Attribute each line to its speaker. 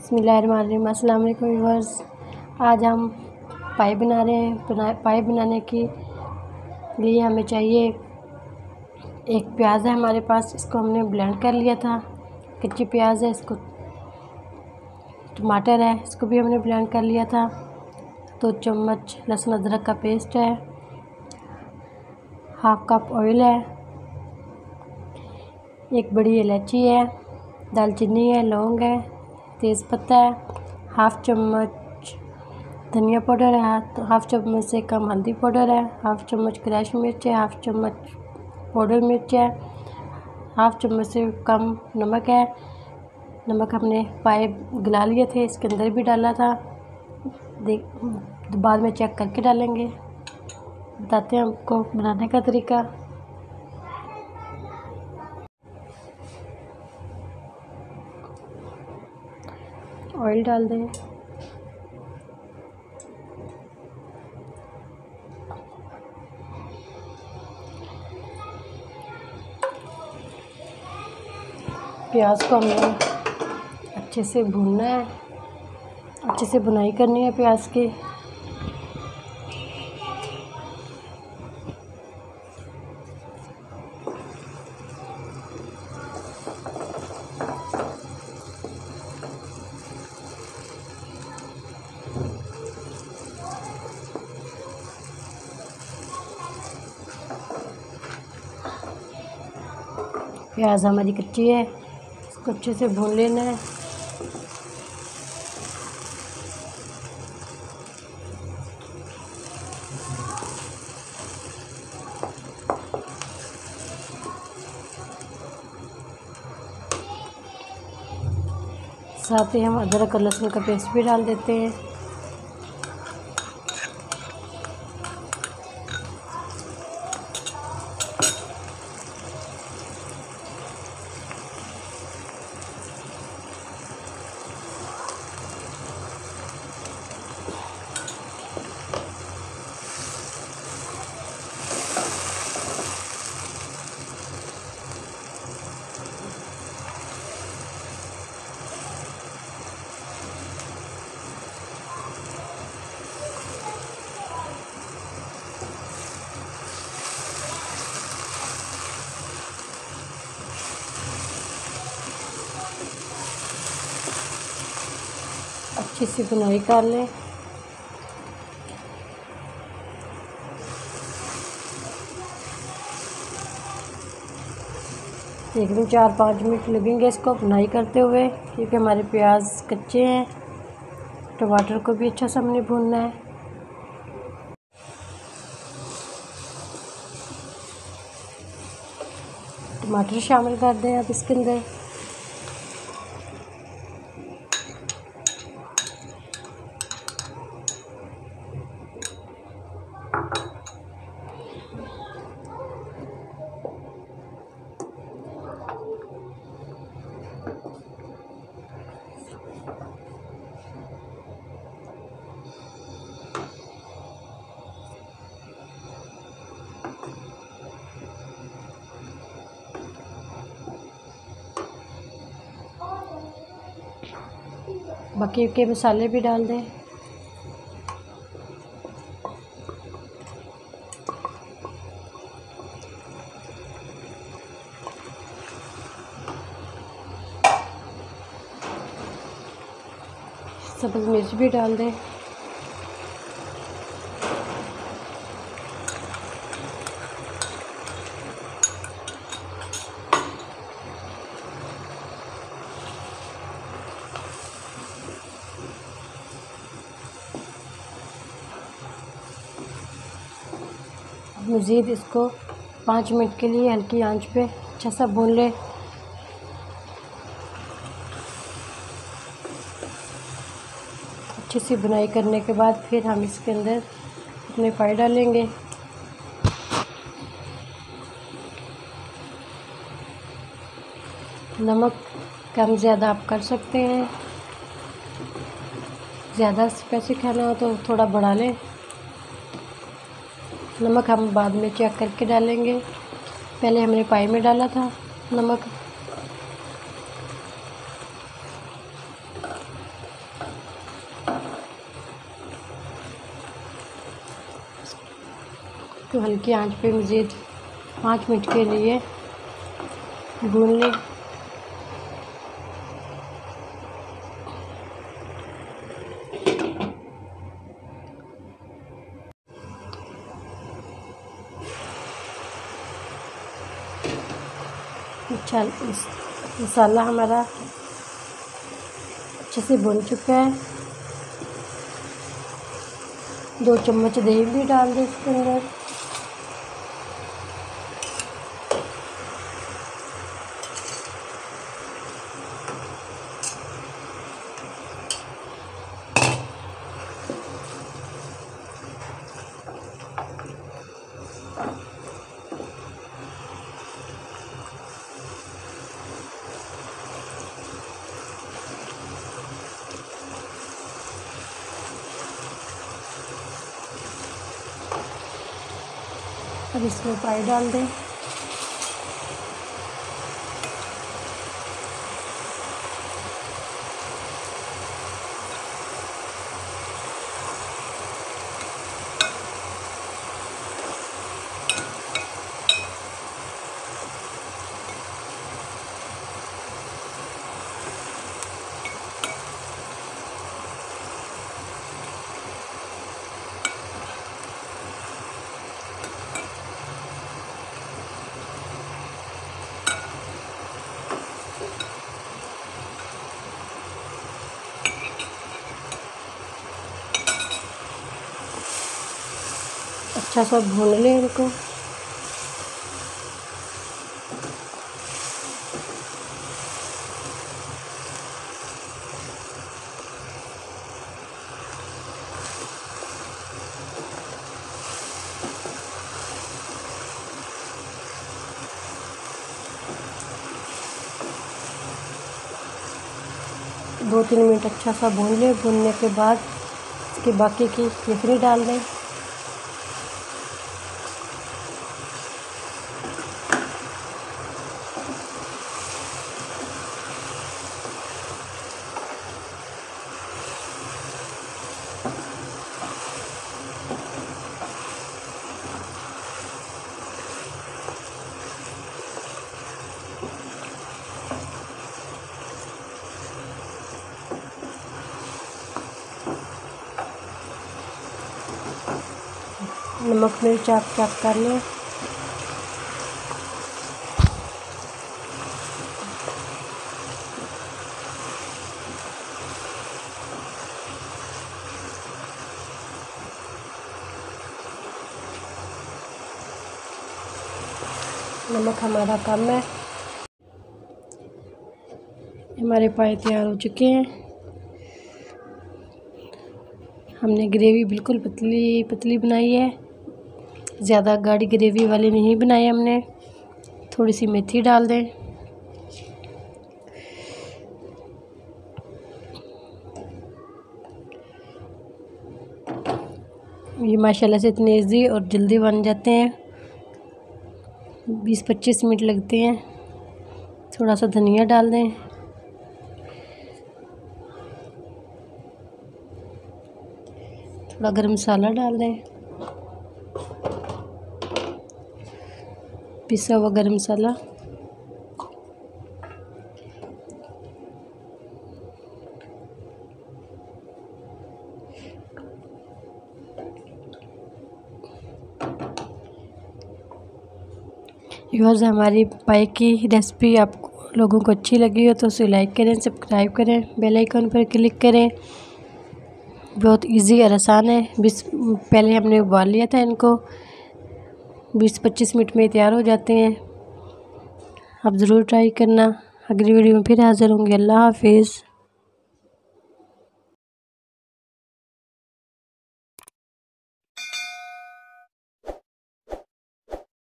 Speaker 1: बिस्मिल्लाहिर्रहमानिर्रहीम। अस्सलाम वालेकुम व्यूअर्स। आज हम पाई बना रहे हैं। पाई बनाने के लिए हमें चाहिए एक प्याज है हमारे पास, इसको हमने ब्लेंड कर लिया था। कच्ची प्याज है, इसको टमाटर है, इसको भी हमने ब्लेंड कर लिया था। 2 चम्मच लहसुन अदरक का पेस्ट है, हाफ कप ऑयल है, एक बड़ी इलायची है, दालचीनी है, लौंग है, तेज़पत्ता है, हाफ चम्मच धनिया पाउडर है, हाफ चम्मच से कम हल्दी पाउडर है, हाफ चम्मच क्रश मिर्च है, हाफ चम्मच पाउडर मिर्च है, हाफ चम्मच से कम नमक है। नमक हमने पाए गला लिए थे, इसके अंदर भी डाला था, बाद में चेक करके डालेंगे। बताते हैं आपको बनाने का तरीका। ऑयल डाल दें, प्याज को हमें अच्छे से भूनना है, अच्छे से भुनाई करनी है प्याज की। प्याज हमारी कच्ची है, इसको अच्छे से भून लेना है। साथ ही हम अदरक और लहसुन का पेस्ट भी डाल देते हैं। अच्छी सी भुनाई कर लें। तकरीबन 4-5 मिनट लगेंगे इसको भुनाई करते हुए, क्योंकि हमारे प्याज कच्चे हैं। टमाटर को भी अच्छा सा हमने भूनना है। टमाटर शामिल कर दें अब इसके अंदर। बाकी के मसाले भी डाल दें। सब्ज़ मिर्च भी डाल दें। मज़ीद इसको 5 मिनट के लिए हल्की आंच पे अच्छा सा भून लें। अच्छी सी बुनाई करने के बाद फिर हम इसके अंदर अपने पाई डालेंगे। नमक कम ज़्यादा आप कर सकते हैं, ज़्यादा स्पाइसी खाना हो तो थोड़ा बढ़ा लें। नमक हम बाद में चेक करके डालेंगे, पहले हमने पाई में डाला था नमक। इसको हल्की आंच पे मज़ीद 5 मिनट के लिए भून लें। अच्छा, मसाला हमारा अच्छे से भुन चुका है। 2 चम्मच दही भी डाल दें इसके अंदर। अब इसमें फ्राई डाल दें। अच्छा सा भून लें इनको। दो 3 मिनट अच्छा सा भून लें। भूनने के बाद इसके बाकी की यखनी डाल दें। नमक मिर्च आप चेक कर लें। नमक हमारा कम है। हमारे पाए तैयार हो चुके हैं। हमने ग्रेवी बिल्कुल पतली पतली बनाई है, ज़्यादा गाढ़ी ग्रेवी वाली नहीं बनाई हमने। थोड़ी सी मेथी डाल दें। ये माशाल्लाह से इतने ईजी और जल्दी बन जाते हैं, 20-25 मिनट लगते हैं। थोड़ा सा धनिया डाल दें। थोड़ा गरम मसाला डाल दें, पिसा हुआ गरम मसाला। व्यूअर्स, हमारी पाई की रेसिपी आप लोगों को अच्छी लगी हो तो उसे लाइक करें, सब्सक्राइब करें, बेल आइकन पर क्लिक करें। बहुत इजी और आसान है। पहले हमने उबाल लिया था इनको, 20-25 मिनट में तैयार हो जाते हैं। आप ज़रूर ट्राई करना। अगली वीडियो में फिर हाज़िर होंगे। अल्लाह हाफिज़।